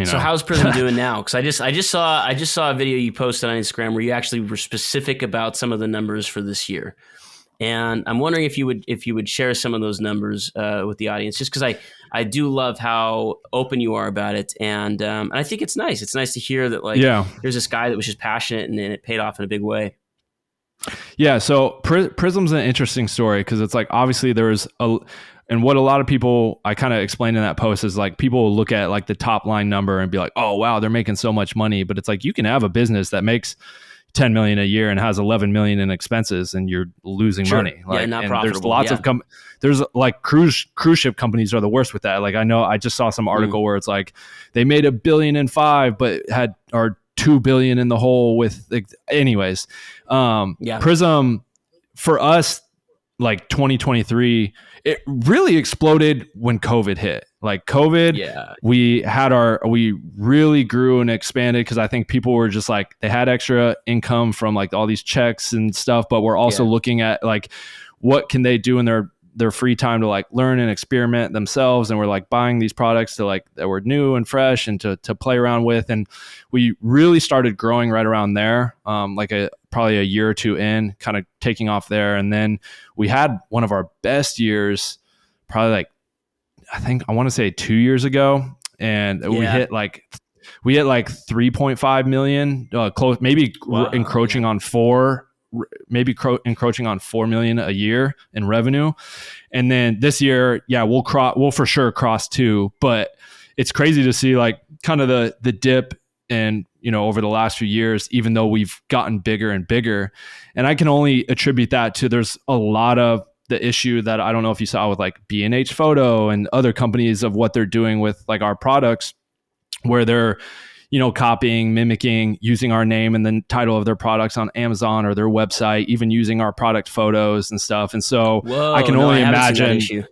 So how's Prism doing now? Because I just saw a video you posted on Instagram where you actually were specific about some of the numbers for this year. And I'm wondering if you would share some of those numbers with the audience, just because I do love how open you are about it, and I think it's nice. It's nice to hear that there's this guy that was just passionate and it paid off in a big way. Yeah. So Prism's an interesting story because it's like, obviously and what a lot of people, I kind of explained in that post, is like people will look at like the top line number and be like, oh wow, they're making so much money. But it's like, you can have a business that makes 10 million a year and has 11 million in expenses and you're losing money. Like, not profitable. There's lots of there's like cruise ship companies are the worst with that. Like I just saw some article where it's like they made $1.5 billion, but are 2 billion in the hole with, like, anyways. Prism for us, like 2023, it really exploded when COVID hit. Like COVID, we really grew and expanded because I think people were just like, they had extra income from like all these checks and stuff, but we're also looking at like, what can they do in their free time to like learn and experiment themselves. And we're like buying these products to like, that were new and fresh and to play around with. And we really started growing right around there. Probably a year or two in, kind of taking off there. And then we had one of our best years, probably like, I want to say 2 years ago. And we hit like 3.5 million, close, maybe encroaching on 4, encroaching on 4 million a year in revenue. And then this year, we'll for sure cross 2, but it's crazy to see like kind of the dip and, over the last few years, even though we've gotten bigger and bigger. And I can only attribute that to, there's a lot of the issue that I don't know if you saw with like B&H Photo and other companies of what they're doing with like our products, where they're, copying, mimicking, using our name and the title of their products on Amazon or their website, even using our product photos and stuff. And so I can only imagine.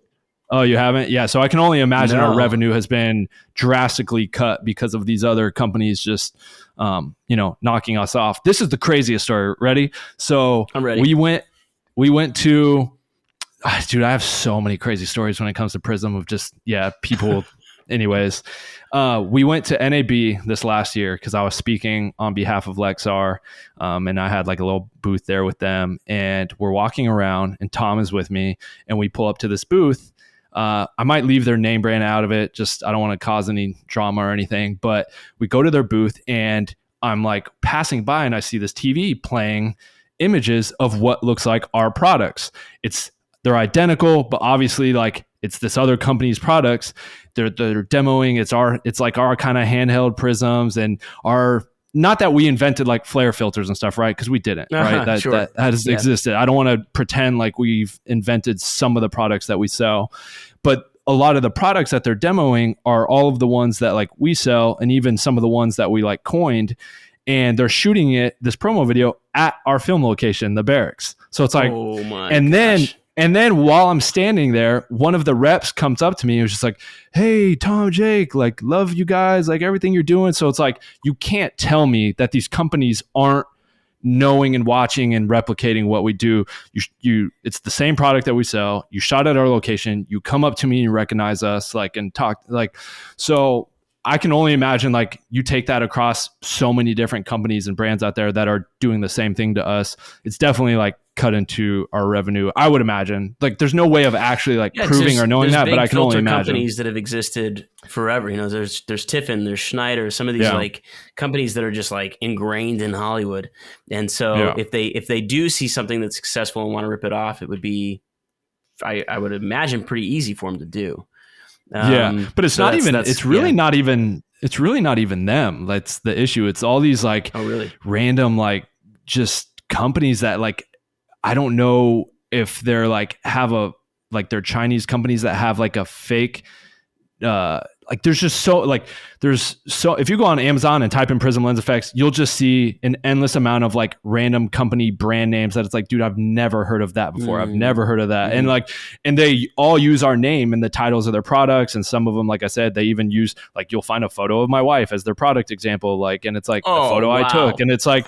Oh, you haven't? Yeah. So I can only imagine our No. revenue has been drastically cut because of these other companies just, knocking us off. This is the craziest story. Ready? So I'm ready. we went to, dude, I have so many crazy stories when it comes to Prism of just, people. Anyways, we went to NAB this last year because I was speaking on behalf of Lexar, and I had like a little booth there with them. And we're walking around, and Tom is with me, and we pull up to this booth. I might leave their name brand out of it. Just I don't want to cause any drama or anything. But we go to their booth, and I'm like passing by, and I see this TV playing images of what looks like our products. They're identical, but obviously like it's this other company's products. They're demoing. It's like our kind of handheld prisms, and not that we invented like flare filters and stuff, right? Because we didn't, right? That has existed. I don't want to pretend like we've invented some of the products that we sell, but a lot of the products that they're demoing are all of the ones that like we sell, and even some of the ones that we like coined. And they're shooting this promo video at our film location, the Barracks. So it's like, oh my gosh. And then while I'm standing there, one of the reps comes up to me and was just like, hey, Tom, Jake, like, love you guys, like everything you're doing. So it's like, you can't tell me that these companies aren't knowing and watching and replicating what we do. It's the same product that we sell. You shot at our location. You come up to me and recognize us, like, and talk, like, so I can only imagine like you take that across so many different companies and brands out there that are doing the same thing to us. It's definitely like cut into our revenue. I would imagine like there's no way of actually like proving or knowing that, but I can only imagine. Companies that have existed forever. You know, there's Tiffin, there's Schneider, some of these like companies that are just like ingrained in Hollywood. And so if they do see something that's successful and want to rip it off, it would be, I would imagine, pretty easy for them to do. But it's not even, it's really not even them. That's the issue. It's all these like random, like just companies that like, I don't know if they're like they're Chinese companies that have like a fake, like there's if you go on Amazon and type in Prism Lens Effects, you'll just see an endless amount of like random company brand names that it's like, dude, I've never heard of that before. I've never heard of that. And they all use our name in the titles of their products. And some of them, like I said, they even use like, you'll find a photo of my wife as their product example. Like, and it's like a photo I took, and it's like,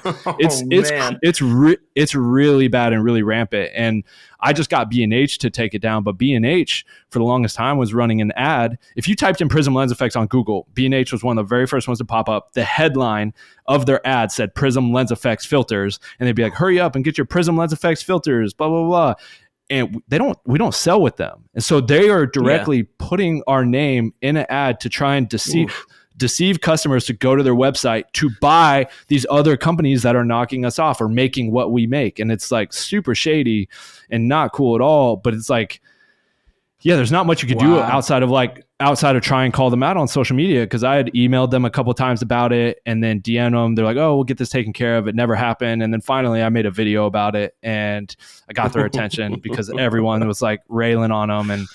it's really bad and really rampant. And I just got B&H to take it down, but B&H for the longest time was running an ad. If you typed in Prism Lens Effects on Google, B&H was one of the very first ones to pop up. The headline of their ad said Prism Lens Effects filters, and they'd be like, hurry up and get your Prism Lens Effects filters, blah, blah, blah. And we don't sell with them. And so they are directly putting our name in an ad to try and deceive customers to go to their website to buy these other companies that are knocking us off or making what we make. And it's like super shady and not cool at all. But it's like, there's not much you could do outside of try and call them out on social media. Cause I had emailed them a couple of times about it and then DM them. They're like, oh, we'll get this taken care of. It never happened. And then finally I made a video about it and I got their attention because everyone was like railing on them. And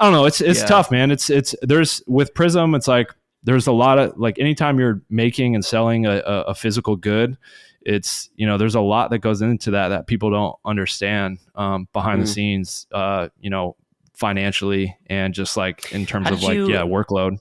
I don't know, it's tough, man. There's with Prism, it's like, there's a lot of like, anytime you're making and selling a physical good, it's, there's a lot that goes into that people don't understand behind the scenes, financially and just like in terms of workload.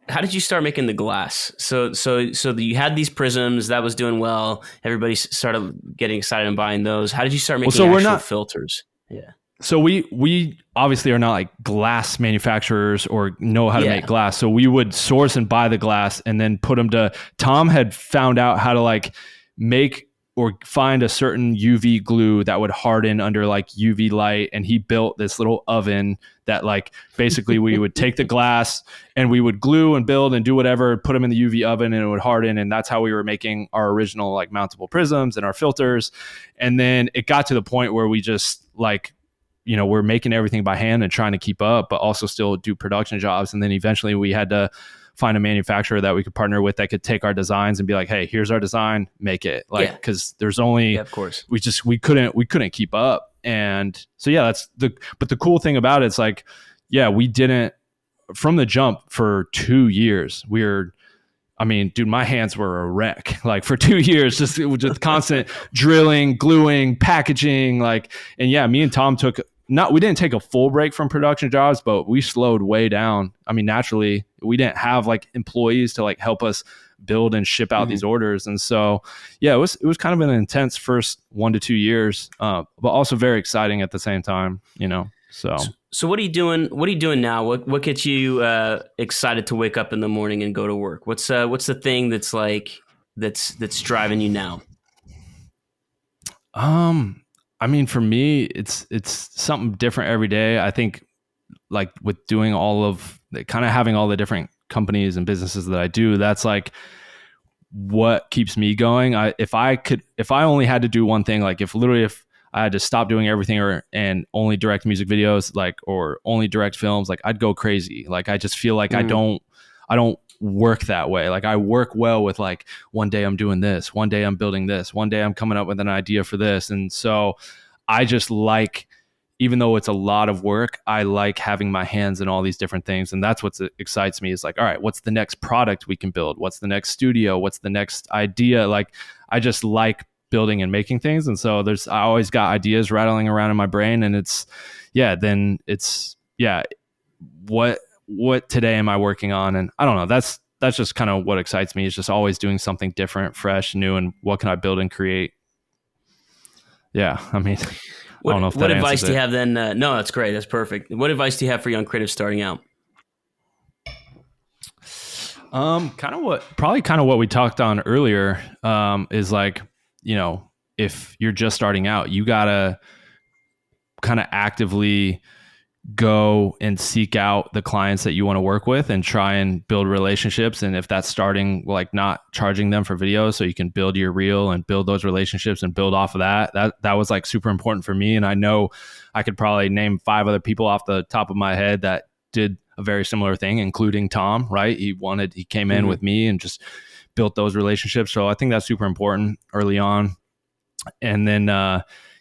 How did you start making the glass? So you had these prisms that was doing well. Everybody started getting excited and buying those. How did you start making actual filters? Yeah. So we obviously are not like glass manufacturers or know how to make glass. So we would source and buy the glass and then put them to, Tom had found out how to like make or find a certain UV glue that would harden under like UV light. And he built this little oven that like, basically we would take the glass and we would glue and build and do whatever, put them in the UV oven and it would harden. And that's how we were making our original like mountable prisms and our filters. And then it got to the point where we just like, we're making everything by hand and trying to keep up, but also still do production jobs. And then eventually we had to find a manufacturer that we could partner with that could take our designs and be like, hey, here's our design, make it. Like, cause there's only, of course, we couldn't keep up. And so, but the cool thing about it's like, we didn't from the jump for 2 years. Dude, my hands were a wreck. Like for 2 years, just constant drilling, gluing, packaging, like, and me and Tom took we didn't take a full break from production jobs, but we slowed way down. I mean, naturally, we didn't have like employees to like help us build and ship out these orders. And so, yeah, it was kind of an intense first 1 to 2 years, but also very exciting at the same time, you know? So what are you doing? What are you doing now? What gets you excited to wake up in the morning and go to work? What's the thing that's like, that's driving you now? I mean, for me, it's something different every day. I think like with doing kind of having all the different companies and businesses that I do, that's like what keeps me going. If I only had to do one thing, like if I had to stop doing everything and only direct music videos, like, or only direct films, like I'd go crazy. Like, I just feel like I don't work that way. Like I work well with like, one day I'm doing this, one day I'm building this, one day I'm coming up with an idea for this. And so I just like, even though it's a lot of work, I like having my hands in all these different things. And that's what excites me, is like, all right, what's the next product we can build? What's the next studio? What's the next idea? Like, I just like building and making things. And so I always got ideas rattling around in my brain, and what today am I working on? And I don't know, that's just kind of what excites me, is just always doing something different, fresh, new, and what can I build and create? Yeah. I mean, I don't know if that what advice do you it. have then? No, that's great. That's perfect. What advice do you have for young creatives starting out? Kind of what we talked on earlier, is like, you know, if you're just starting out, you gotta kind of actively go and seek out the clients that you want to work with and try and build relationships. And if that's starting, like, not charging them for videos, so you can build your reel and build those relationships and build off of that was like super important for me. And I know I could probably name 5 other people off the top of my head that did a very similar thing, including Tom, right? He came in with me and just built those relationships. So I think that's super important early on. And then,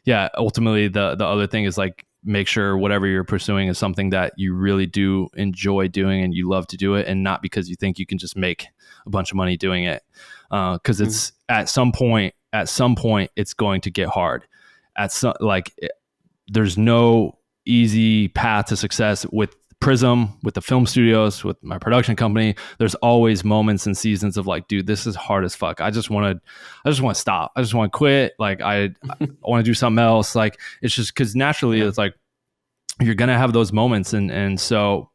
ultimately the other thing is like, make sure whatever you're pursuing is something that you really do enjoy doing and you love to do it, and not because you think you can just make a bunch of money doing it. Cause it's at some point it's going to get hard. There's no easy path to success with Prism, with the film studios, with my production company. There's always moments and seasons of like, dude, this is hard as fuck. I just want to stop. I just want to quit. Like, I want to do something else. Like, it's just because naturally it's like, you're going to have those moments. And so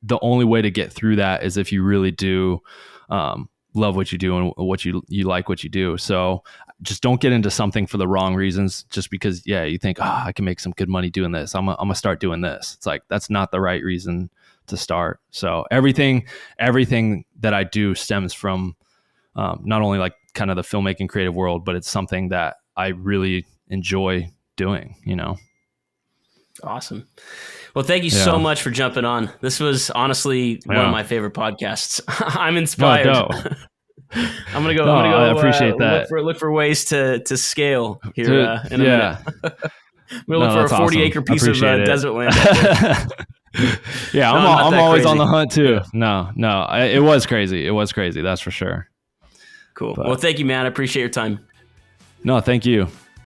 the only way to get through that is if you really do love what you do and what you like what you do. So just don't get into something for the wrong reasons, just because, you think, I can make some good money doing this. I'm gonna start doing this. It's like, that's not the right reason to start. So everything that I do stems from not only like kind of the filmmaking creative world, but it's something that I really enjoy doing, you know? Awesome. Well, thank you so much for jumping on. This was honestly one of my favorite podcasts. I'm inspired. I'm gonna go. I appreciate that. Look for ways to scale here in a minute. I'm gonna look for a 40-acre piece of desert land. I'm always on the hunt too. No, it was crazy. It was crazy. That's for sure. Cool. Well, thank you, man. I appreciate your time. No, thank you.